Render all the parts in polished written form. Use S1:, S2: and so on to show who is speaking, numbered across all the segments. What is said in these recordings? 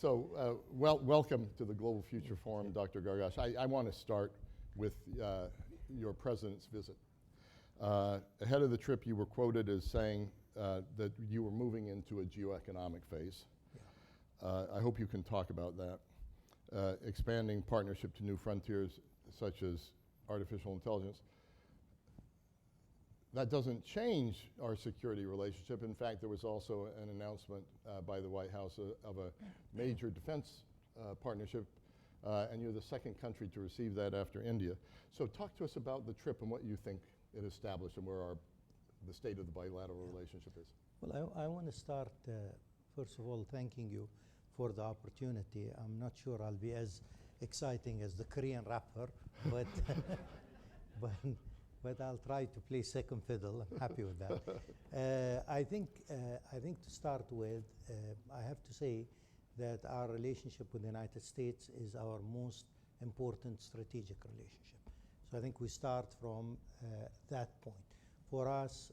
S1: Welcome to the Global Future Forum, Dr. Gargash. I want to start with your president's visit. Ahead of the trip, you were quoted as saying that you were moving into a geoeconomic phase. Yeah. I hope you can talk about that. Expanding partnership to new frontiers, such as artificial intelligence. That doesn't change our security relationship. In fact, there was also an announcement by the White House of a major defense partnership, and you're the second country to receive that after India. So talk to us about the trip and what you think it established and where the state of the bilateral relationship is.
S2: Well, I want to start, first of all, thanking you for the opportunity. I'm not sure I'll be as exciting as the Korean rapper, but but I'll try to play second fiddle. I'm happy with that. I think to start with, I have to say that our relationship with the United States is our most important strategic relationship. So I think we start from that point. For us,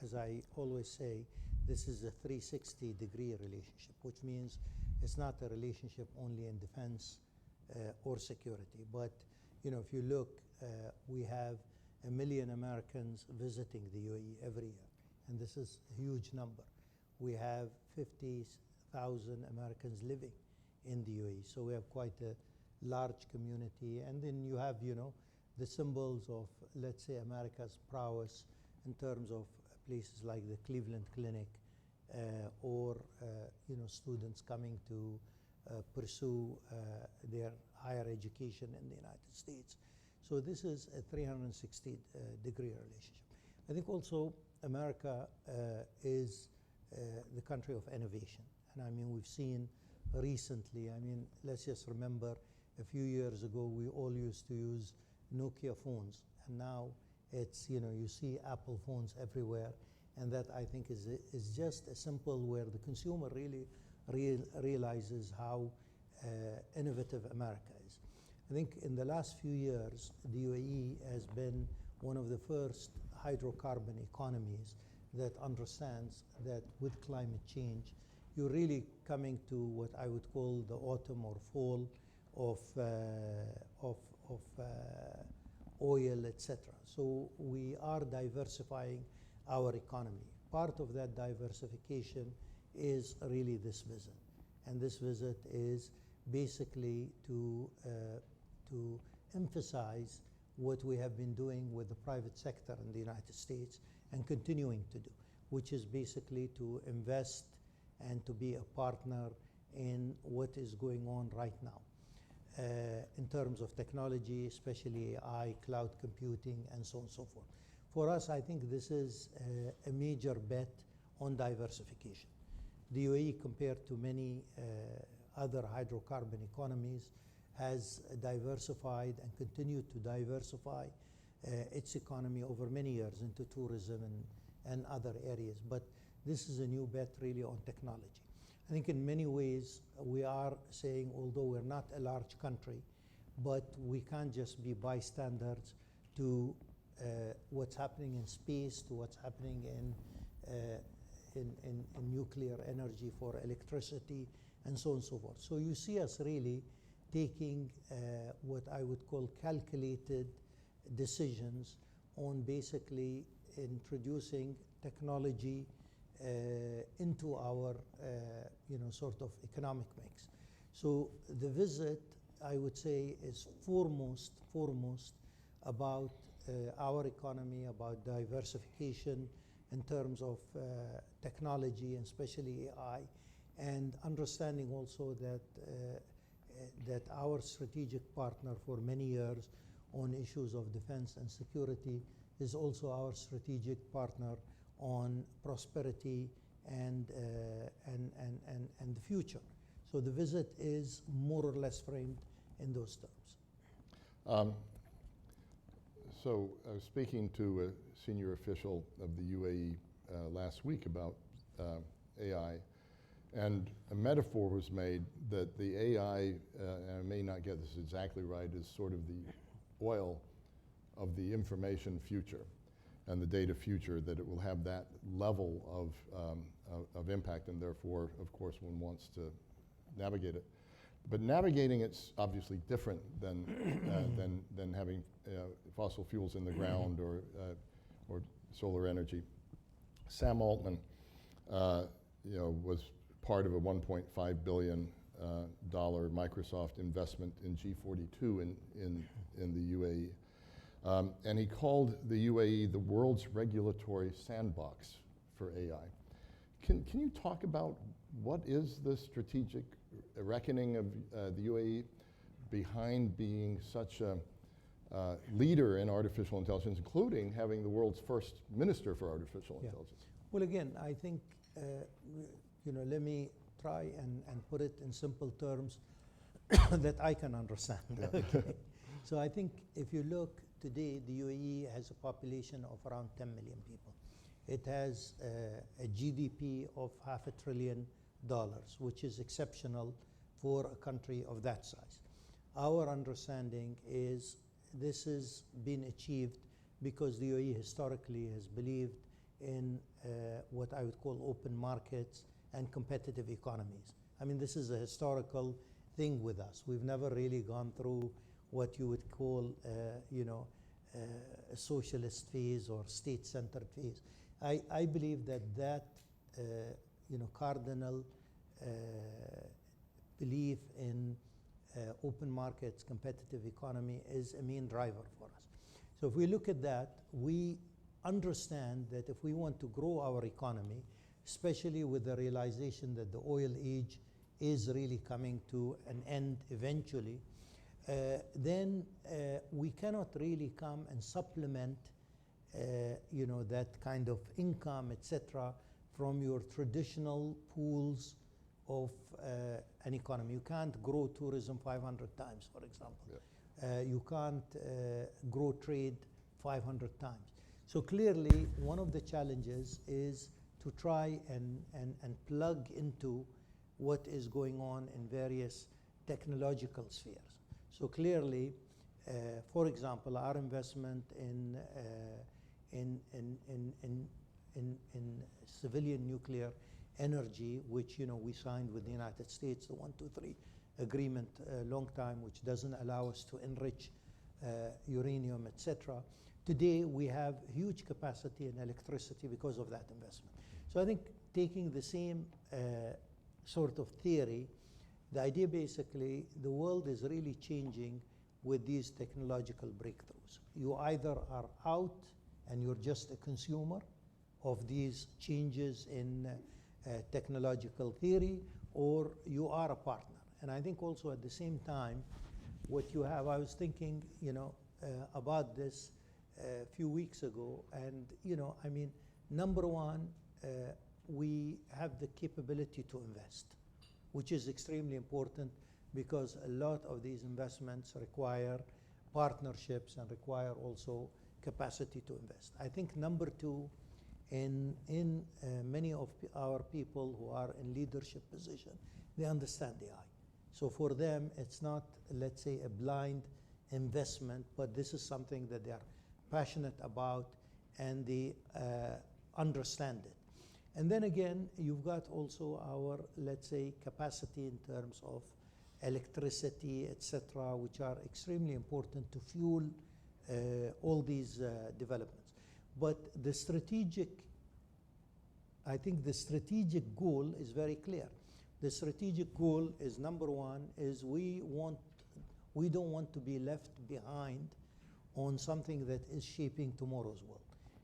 S2: as I always say, this is a 360-degree relationship, which means it's not a relationship only in defense or security. But if you look, we have 1 million Americans visiting the UAE every year, and this is a huge number. We have 50,000 Americans living in the UAE, so we have quite a large community. And then you have, the symbols of, let's say, America's prowess in terms of places like the Cleveland Clinic, or students coming to pursue their higher education in the United States. So this is a 360-degree relationship. I think also America is the country of innovation. And I mean, we've seen recently, let's just remember a few years ago, we all used to use Nokia phones. And now it's, you see Apple phones everywhere. And that, I think, is just a simple where the consumer really realizes how innovative America is. I think in the last few years, the UAE has been one of the first hydrocarbon economies that understands that with climate change, you're really coming to what I would call the autumn or fall of oil, etc. So we are diversifying our economy. Part of that diversification is really this visit. And this visit is basically to emphasize what we have been doing with the private sector in the United States and continuing to do, which is basically to invest and to be a partner in what is going on right now in terms of technology, especially AI, cloud computing, and so on and so forth. For us, I think this is a major bet on diversification. The UAE, compared to many other hydrocarbon economies, has diversified and continued to diversify its economy over many years into tourism and other areas. But this is a new bet really on technology. I think in many ways we are saying, although we're not a large country, but we can't just be bystanders to what's happening in space, to what's happening in nuclear energy for electricity, and so on and so forth. So you see us really taking what I would call calculated decisions on basically introducing technology into our sort of economic mix. So the visit, I would say, is foremost about our economy, about diversification in terms of technology, and especially AI, and understanding also that our strategic partner for many years on issues of defense and security is also our strategic partner on prosperity and the future. So the visit is more or less framed in those terms.
S1: So I was speaking to a senior official of the UAE last week about AI, and a metaphor was made that the AI, and I may not get this exactly right, is sort of the oil of the information future and the data future, that it will have that level of impact, and therefore, of course, one wants to navigate it. But navigating it's obviously different than than having fossil fuels in the ground or solar energy. Sam Altman, was part of a $1.5 billion Microsoft investment in G42 in the UAE. And he called the UAE the world's regulatory sandbox for AI. Can you talk about what is the strategic reckoning of the UAE behind being such a leader in artificial intelligence, including having the world's first minister for artificial intelligence?
S2: Well, again, I think, let me try and put it in simple terms that I can understand. Okay. So I think if you look today, the UAE has a population of around 10 million people. It has a GDP of $500 billion, which is exceptional for a country of that size. Our understanding is this has been achieved because the UAE historically has believed in what I would call open markets and competitive economies. I mean, this is a historical thing with us. We've never really gone through what you would call, a socialist phase or state-centered phase. I believe that cardinal belief in open markets, competitive economy is a main driver for us. So if we look at that, we understand that if we want to grow our economy, especially with the realization that the oil age is really coming to an end eventually, then we cannot really come and supplement that kind of income, etc., from your traditional pools of an economy. You can't grow tourism 500 times, for example. Yeah. You can't grow trade 500 times. So clearly, one of the challenges is to try and plug into what is going on in various technological spheres. So clearly, for example, our investment in civilian nuclear energy, which we signed with the United States, the 123 agreement a long time, which doesn't allow us to enrich uranium, etc. Today, we have huge capacity in electricity because of that investment. So I think taking the same sort of theory, the idea basically, the world is really changing with these technological breakthroughs. You either are out and you're just a consumer of these changes in technological theory, or you are a partner. And I think also at the same time, what you have, I was thinking, about this a few weeks ago, and number one, we have the capability to invest, which is extremely important because a lot of these investments require partnerships and require also capacity to invest. I think number two, in many of our people who are in leadership position, they understand AI. So for them, it's not, let's say, a blind investment, but this is something that they are passionate about and they understand it. And then again, you've got also our, let's say, capacity in terms of electricity, etc., which are extremely important to fuel all these developments. But I think the strategic goal is very clear. The strategic goal is, number one, is we don't want to be left behind on something that is shaping tomorrow's world.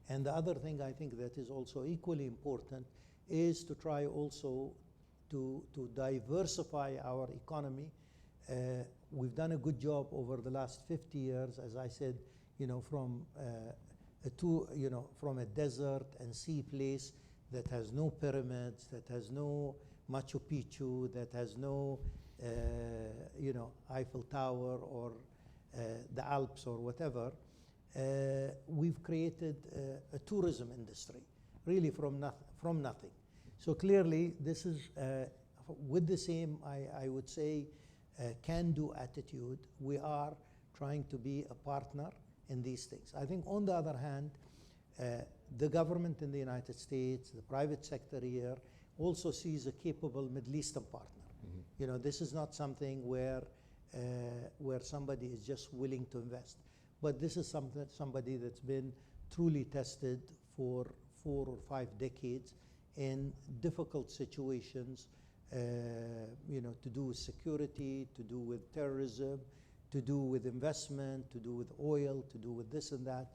S2: And the other thing I think that is also equally important is to try also to diversify our economy. We've done a good job over the last 50 years, as I said, from a desert and sea place that has no pyramids, that has no Machu Picchu, that has no Eiffel Tower or the Alps or whatever. We've created a tourism industry, really from nothing. So clearly, this is with the same, I would say, can-do attitude. We are trying to be a partner in these things. I think on the other hand, the government in the United States, the private sector here, also sees a capable Middle Eastern partner. Mm-hmm. This is not something where somebody is just willing to invest. But this is somebody that's been truly tested for 4 or 5 decades in difficult situations, to do with security, to do with terrorism, to do with investment, to do with oil, to do with this and that.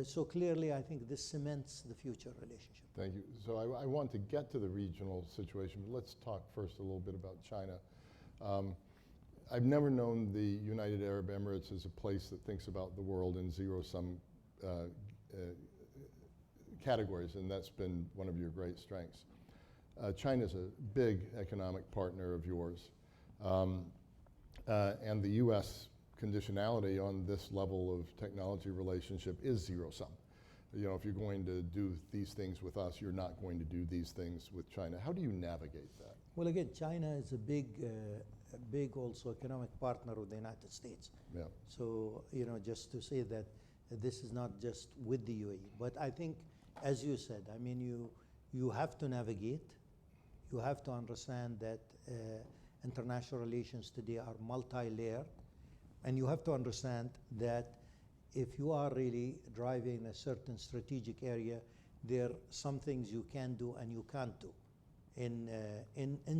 S2: So clearly, I think this cements the future relationship.
S1: Thank you. So I want to get to the regional situation, but let's talk first a little bit about China. I've never known the United Arab Emirates as a place that thinks about the world in zero-sum categories, and that's been one of your great strengths. China's a big economic partner of yours, and the U.S. conditionality on this level of technology relationship is zero-sum. If you're going to do these things with us, you're not going to do these things with China. How do you navigate that?
S2: Well, again, China is a big also economic partner of the United States.
S1: Yeah.
S2: So, just to say that this is not just with the UAE, but I think, as you said, I mean, you have to navigate. You have to understand that international relations today are multi-layered, and you have to understand that if you are really driving a certain strategic area, there are some things you can do and you can't do in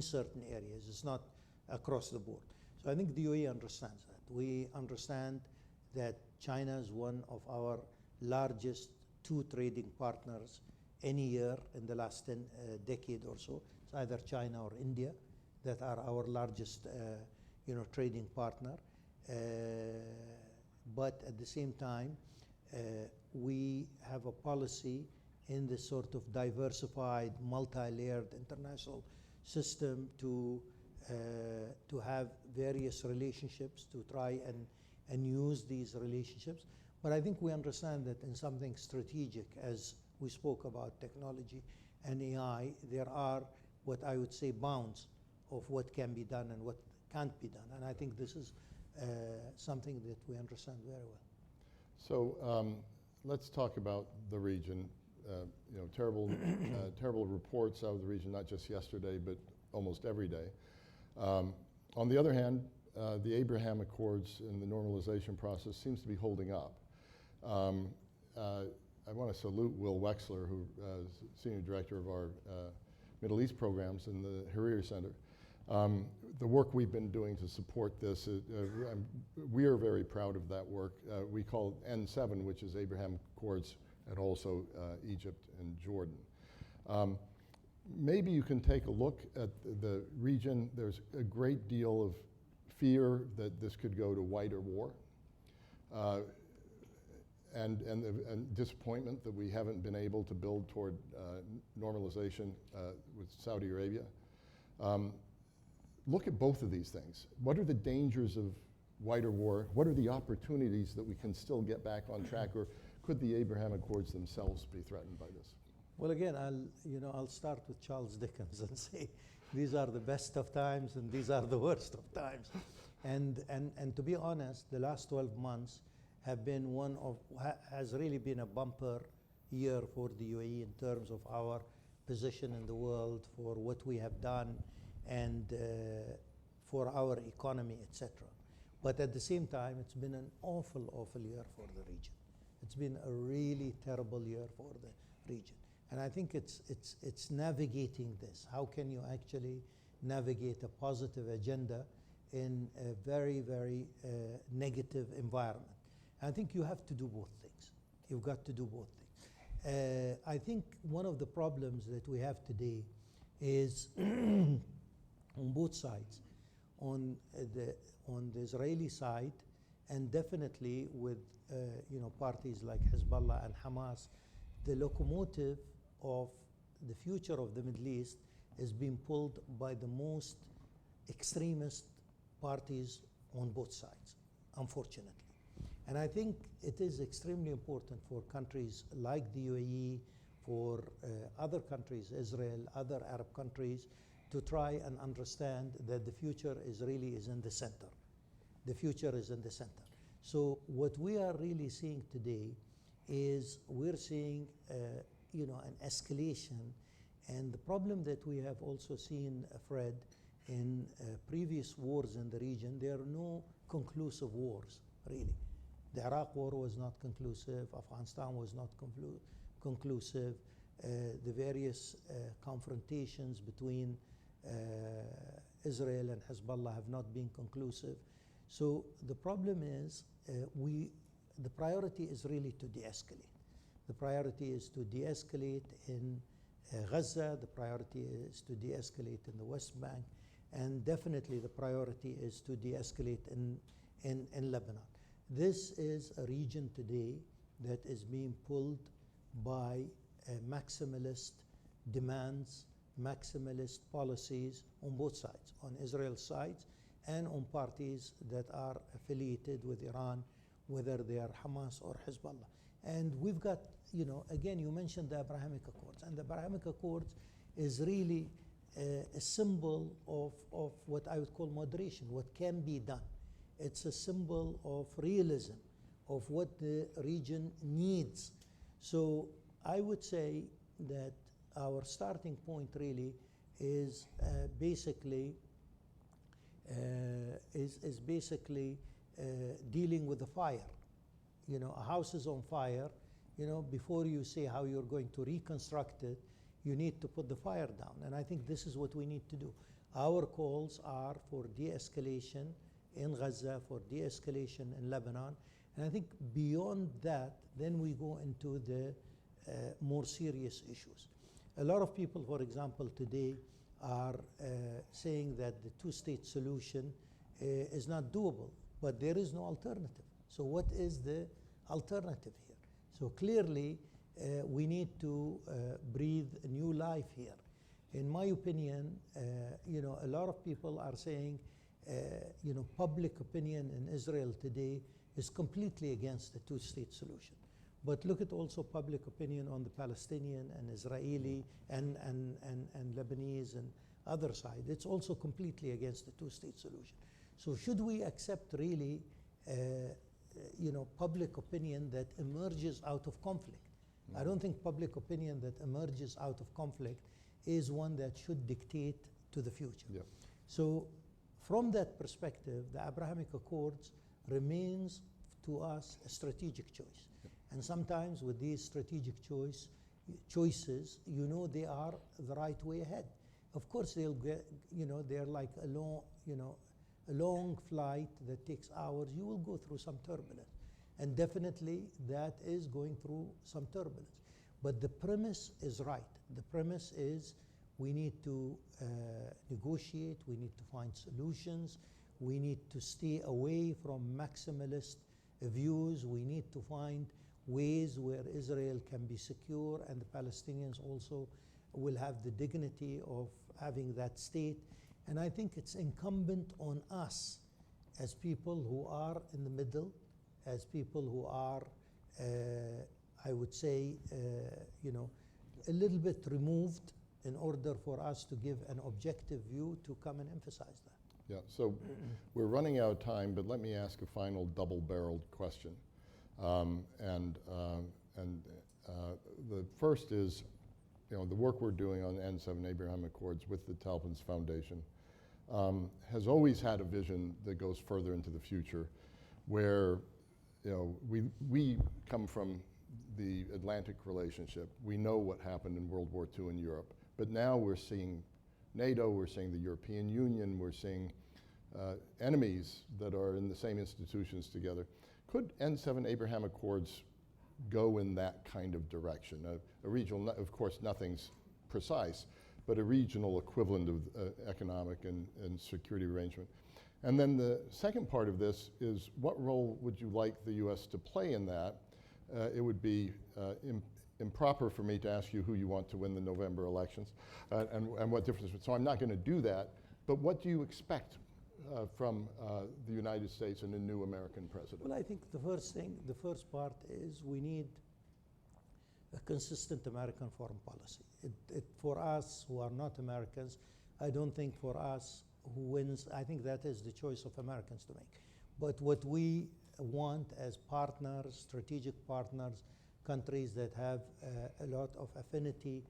S2: certain areas. It's not across the board. So I think the UAE understands that. We understand that China is one of our largest 2 trading partners any year in the last decade or so. It's either China or India that are our largest trading partner. But at the same time, we have a policy in this sort of diversified, multi-layered international system to have various relationships, to try and use these relationships. But I think we understand that in something strategic, as we spoke about technology and AI, there are what I would say bounds of what can be done and what can't be done. And I think this is something that we understand very well.
S1: So let's talk about the region. Terrible reports out of the region, not just yesterday, but almost every day. On the other hand, the Abraham Accords and the normalization process seems to be holding up. I want to salute Will Wexler, who is Senior Director of our Middle East programs in the Hariri Center. The work we've been doing to support this, we are very proud of that work. We call it N7, which is Abraham Accords, and also Egypt and Jordan. Maybe you can take a look at the region. There's a great deal of fear that this could go to wider war, and disappointment that we haven't been able to build toward normalization with Saudi Arabia. Look at both of these things. What are the dangers of wider war? What are the opportunities that we can still get back on track, or could the Abraham Accords themselves be threatened by this?
S2: Well, again, I'll start with Charles Dickens and say these are the best of times and these are the worst of times. And to be honest, the last 12 months have been has really been a bumper year for the UAE in terms of our position in the world, for what we have done, and for our economy, etc. But at the same time, it's been an awful year for the region. It's been a really terrible year for the region. And I think it's navigating this. How can you actually navigate a positive agenda in a very, very negative environment? I think you have to do both things. You've got to do both things. I think one of the problems that we have today is on both sides, on the Israeli side, and definitely with parties like Hezbollah and Hamas, the locomotive of the future of the Middle East is being pulled by the most extremist parties on both sides, unfortunately. And I think it is extremely important for countries like the UAE, for other countries, Israel, other Arab countries, to try and understand that the future is in the center. The future is in the center. So what we are really seeing today is we're seeing an escalation. And the problem that we have also seen, Fred, in previous wars in the region, there are no conclusive wars, really. The Iraq war was not conclusive, Afghanistan was not conclusive, the various confrontations between Israel and Hezbollah have not been conclusive. So the problem is, the priority is really to de-escalate. The priority is to de-escalate in Gaza, the priority is to de-escalate in the West Bank, and definitely the priority is to de-escalate in Lebanon. This is a region today that is being pulled by maximalist demands, maximalist policies on both sides, on Israel's side and on parties that are affiliated with Iran, whether they are Hamas or Hezbollah. And we've got, again, you mentioned the Abrahamic Accords, and the Abrahamic Accords is really a symbol of what I would call moderation, what can be done. It's a symbol of realism, of what the region needs. So I would say that our starting point really is basically dealing with the fire. A house is on fire. Before you say how you're going to reconstruct it, you need to put the fire down. And I think this is what we need to do. Our calls are for de-escalation in Gaza, for de-escalation in Lebanon. And I think beyond that, then we go into the more serious issues. A lot of people, for example, today are saying that the two-state solution is not doable, but there is no alternative. So what is the alternative here? So clearly, we need to breathe a new life here. In my opinion, a lot of people are saying, public opinion in Israel today is completely against the two-state solution. But look at also public opinion on the Palestinian and Israeli and Lebanese and other side. It's also completely against the two-state solution. So should we accept really, public opinion that emerges out of conflict? I don't think public opinion that emerges out of conflict is one that should dictate to the future.
S1: Yep.
S2: So from that perspective, the Abrahamic Accords remains to us a strategic choice.
S1: Yep.
S2: And sometimes with these strategic choices, they are the right way ahead. Of course, they'll get, they're like a long flight that takes hours. You will go through some turbulence. And definitely that is going through some turbulence. But the premise is right. The premise is we need to negotiate, we need to find solutions, we need to stay away from maximalist views, we need to find ways where Israel can be secure and the Palestinians also will have the dignity of having that state. And I think it's incumbent on us as people who are in the middle, as people who are, I would say, a little bit removed in order for us to give an objective view to come and emphasize that.
S1: Yeah, so we're running out of time, but let me ask a final double-barreled question. The first is, the work we're doing on the N7 Abraham Accords with the Talpins Foundation has always had a vision that goes further into the future, where we come from the Atlantic relationship. We know what happened in World War II in Europe, but now we're seeing NATO, we're seeing the European Union, we're seeing enemies that are in the same institutions together. Could N7 Abraham Accords go in that kind of direction? A regional, of course, nothing's precise, but a regional equivalent of economic and security arrangement. And then the second part of this is, what role would you like the U.S. to play in that? It would be improper for me to ask you who you want to win the November elections and what difference. So I'm not going to do that. But what do you expect from the United States and a new American president?
S2: Well, I think the first part is we need a consistent American foreign policy. For us who are not Americans, I don't think for us who wins, I think that is the choice of Americans to make. But what we want as partners, strategic partners, countries that have a lot of affinity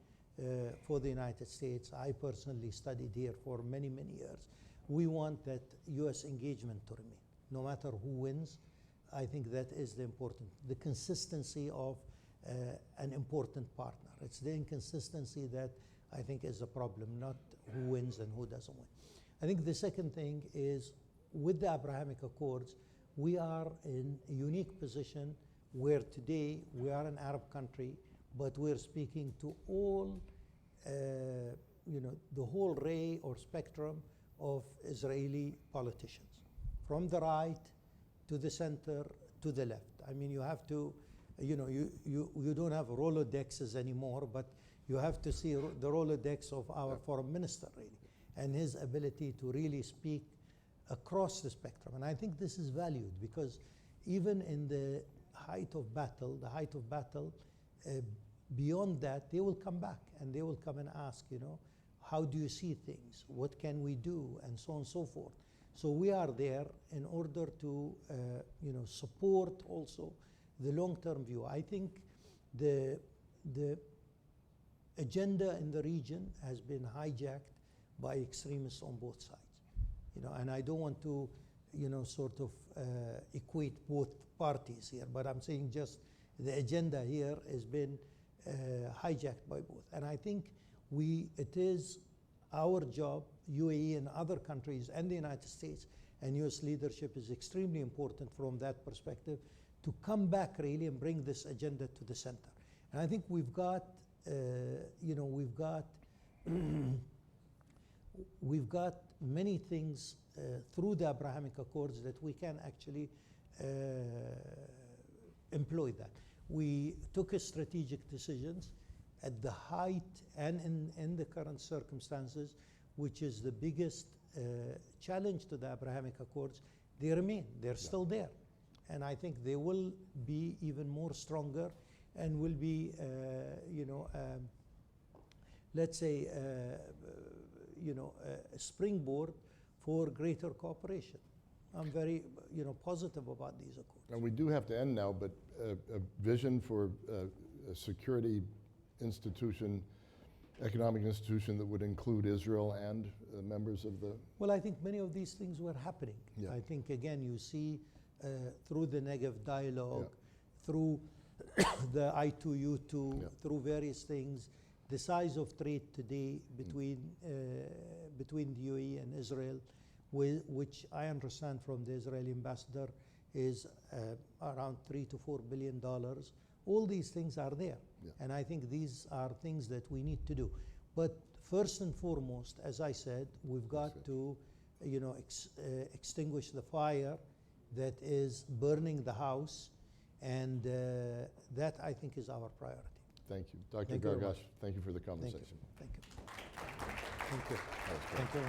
S2: for the United States. I personally studied here for many, many years. We want that U.S. engagement to remain, no matter who wins. I think that is the important, the consistency of an important partner. It's the inconsistency that I think is a problem, not who wins and who doesn't win. I think the second thing is with the Abrahamic Accords, we are in a unique position where today we are an Arab country, but we're speaking to all, the whole array or spectrum of Israeli politicians, from the right to the center to the left. I mean, you have to, you don't have Rolodexes anymore, but you have to see the Rolodex of our foreign minister, really, and his ability to really speak across the spectrum. And I think this is valued because even in the height of battle, beyond that, they will come back and they will come and ask, how do you see things? What can we do? And so on and so forth. So we are there in order to, support also the long-term view. I think the agenda in the region has been hijacked by extremists on both sides. And I don't want to, equate both parties here, but I'm saying just the agenda here has been hijacked by both. And I think it is our job, UAE and other countries and the United States and US leadership is extremely important from that perspective to come back really and bring this agenda to the center. And I think we've got we've got many things through the Abrahamic Accords that we can actually employ that. We took strategic decisions at the height and in the current circumstances, which is the biggest challenge to the Abrahamic Accords. They remain, they're still there. And I think they will be even more stronger and will be, let's say, a springboard for greater cooperation. I'm very, positive about these accords.
S1: And we do have to end now, but a vision for a security institution, economic institution that would include Israel and members of the...
S2: Well, I think many of these things were happening.
S1: Yeah.
S2: I think, again, you see through the Negev dialogue, through the I2U2, through various things, the size of trade today between the UAE and Israel, which I understand from the Israeli ambassador is around $3 to $4 billion. All these things are there. Yeah. And I think these are things that we need to do. But first and foremost, as I said, we've got to extinguish the fire that is burning the house. And that, I think, is our priority.
S1: Thank you. Dr. Gargash, thank you for the conversation.
S2: Thank you. Thank you. Thank you.